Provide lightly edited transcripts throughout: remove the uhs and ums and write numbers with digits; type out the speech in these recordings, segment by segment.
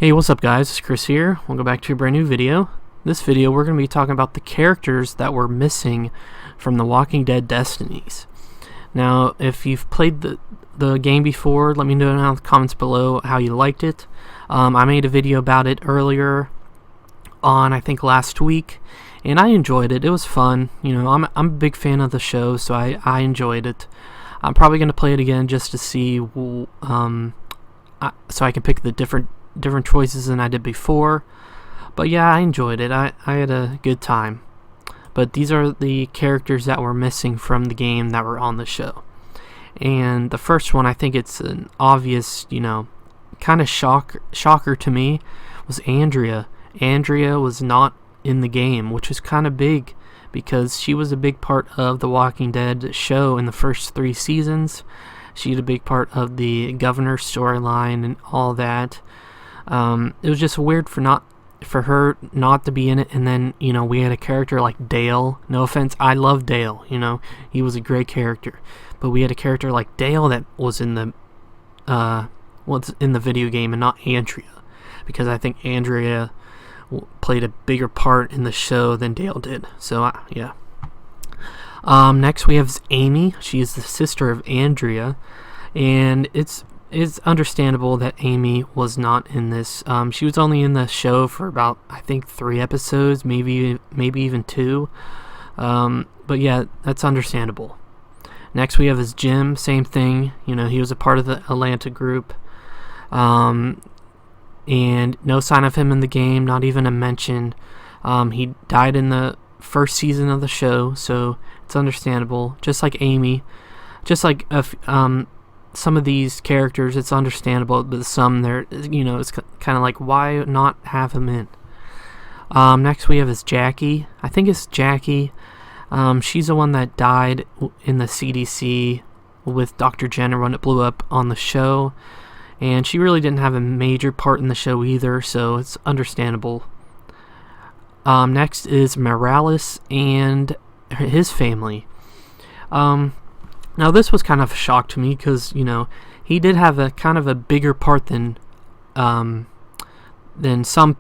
Hey, what's up guys, it's Chris here. Welcome back to a brand new video. This video we're going to be talking about the characters that were missing from The Walking Dead Destinies. Now, if you've played the game before, let me know in the comments below how you liked it. I made a video about it earlier on, I think last week, and I enjoyed it. It was fun. You know, I'm a big fan of the show, so I enjoyed it. I'm probably going to play it again just to see, so I can pick the different choices than I did before. But yeah, I enjoyed it. I had a good time. But these are the characters that were missing from the game that were on the show. And the first one, I think it's an obvious, kind of shocker to me, was Andrea. Andrea was not in the game, which is kind of big because she was a big part of the Walking Dead show in the first 3 seasons. She had a big part of the governor storyline and all that. It was just weird for her not to be in it. And then we had a character like Dale. No offense, I love Dale. He was a great character, but we had a character like Dale that was in the video game and not Andrea, because I think Andrea played a bigger part in the show than Dale did. So yeah. Next we have Amy. She is the sister of Andrea, and it's understandable that Amy was not in this. She was only in the show for about, I think, 3 episodes, maybe even 2. But yeah, that's understandable. Next we have is Jim. Same thing. He was a part of the Atlanta group. And no sign of him in the game, not even a mention. He died in the first season of the show, so it's understandable. Just like Amy, just like some of these characters, it's understandable, but some there, it's kind of like, why not have him in? Next we have is Jackie. I think it's Jackie. She's the one that died in the CDC with Dr. Jenner when it blew up on the show. And she really didn't have a major part in the show either, so it's understandable. Next is Morales and his family. Now this was kind of a shock to me because, he did have a kind of a bigger part than some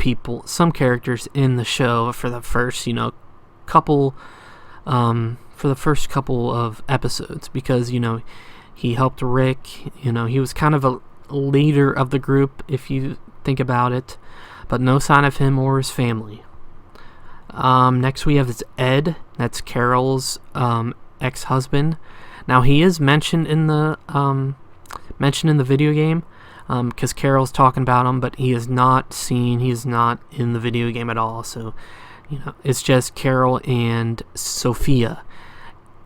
characters in the show for the first, couple of episodes, because, he helped Rick. He was kind of a leader of the group, if you think about it, but no sign of him or his family. Next we have is Ed. That's Carol's ex-husband. Now he is mentioned in the video game, because Carol's talking about him, but he is not seen. He is not in the video game at all. So it's just Carol and Sophia,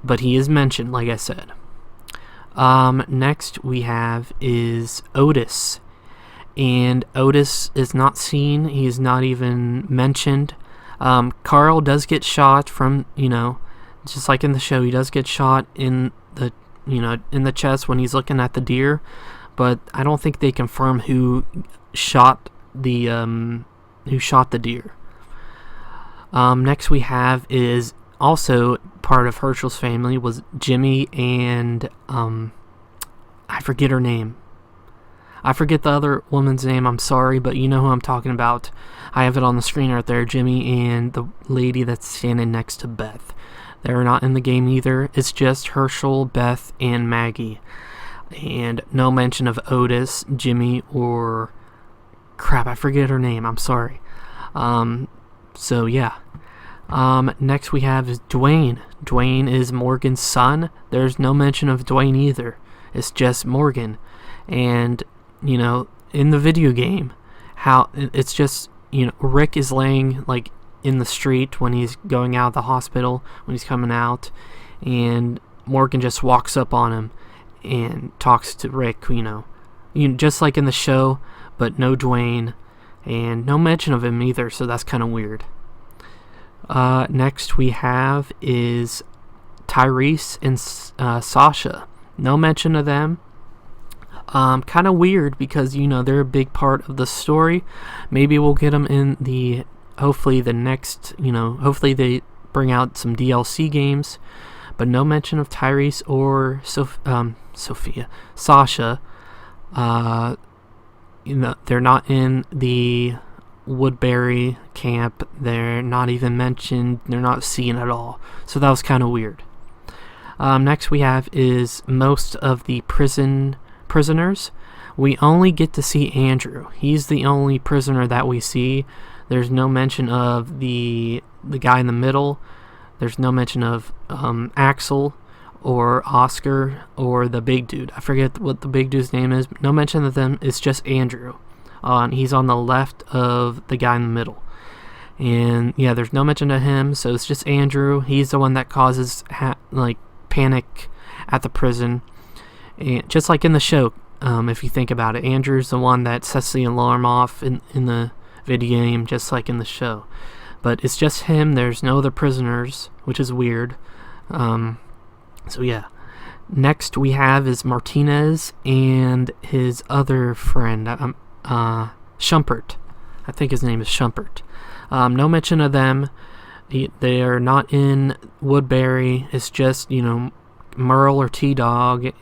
but he is mentioned, like I said. Next we have is Otis, and Otis is not seen. He is not even mentioned. Carl does get shot from, just like in the show, he does get shot in the, in the chest when he's looking at the deer, but I don't think they confirm who shot the deer. Next we have is also part of Herschel's family was Jimmy and I forget her name. I forget the other woman's name, I'm sorry, but you know who I'm talking about. I have it on the screen right there, Jimmy and the lady that's standing next to Beth. They're not in the game either. It's just Herschel, Beth, and Maggie. And no mention of Otis, Jimmy, or crap, I forget her name, I'm sorry. So yeah. Next we have is Dwayne. Dwayne is Morgan's son. There's no mention of Dwayne either. It's just Morgan. And, in the video game, how it's just, Rick is laying like in the street when he's going out of the hospital, when he's coming out, and Morgan just walks up on him and talks to Rick, just like in the show, but no Dwayne and no mention of him either, so that's kind of weird. Next we have is Tyrese and Sasha. No mention of them. Kind of weird because, they're a big part of the story. Maybe we'll get them in the, hopefully the next, hopefully they bring out some DLC games, but no mention of Tyrese or Sasha. they're not in the Woodbury camp. They're not even mentioned. They're not seen at all. So that was kind of weird. Next we have is most of the prisoners. We only get to see Andrew. He's the only prisoner that we see. There's no mention of the guy in the middle. There's no mention of Axel or Oscar or the big dude. I forget what the big dude's name is. No mention of them. It's just Andrew. He's on the left of the guy in the middle. And yeah, there's no mention of him, so it's just Andrew. He's the one that causes panic at the prison. And just like in the show, if you think about it, Andrew's the one that sets the alarm off in the video game, just like in the show. But it's just him. There's no other prisoners, which is weird. So yeah. Next we have is Martinez and his other friend, Schumpert. I think his name is Schumpert. No mention of them. They are not in Woodbury. It's just, Merle or T-Dog.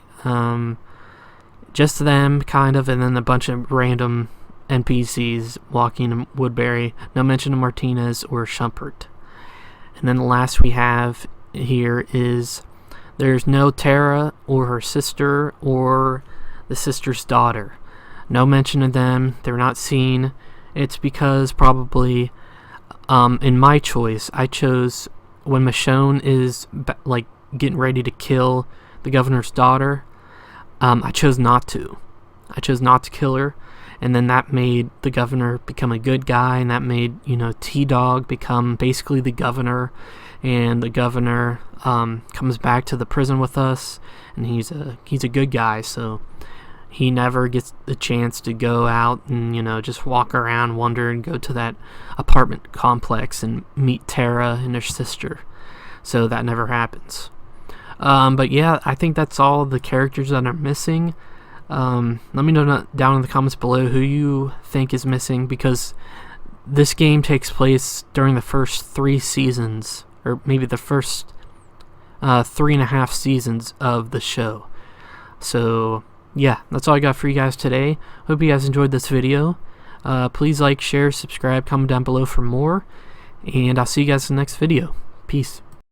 Just them, kind of, and then a bunch of random NPCs walking in Woodbury. No mention of Martinez or Schumpert. And then the last we have here is there's no Tara or her sister or the sister's daughter. No mention of them. They're not seen. It's because probably, in my choice, I chose when Michonne is getting ready to kill the governor's daughter. I chose not to. I chose not to kill her, and then that made the governor become a good guy, and that made T-Dog become basically the governor, and the governor comes back to the prison with us, and he's a good guy, so he never gets the chance to go out and just walk around, wander, and go to that apartment complex and meet Tara and her sister. So that never happens. But yeah, I think that's all the characters that are missing. Let me know down in the comments below who you think is missing, because this game takes place during the first 3 seasons, or maybe the first 3.5 seasons of the show. So yeah, that's all I got for you guys today. Hope you guys enjoyed this video. Please like, share, subscribe, comment down below for more, and I'll see you guys in the next video. Peace.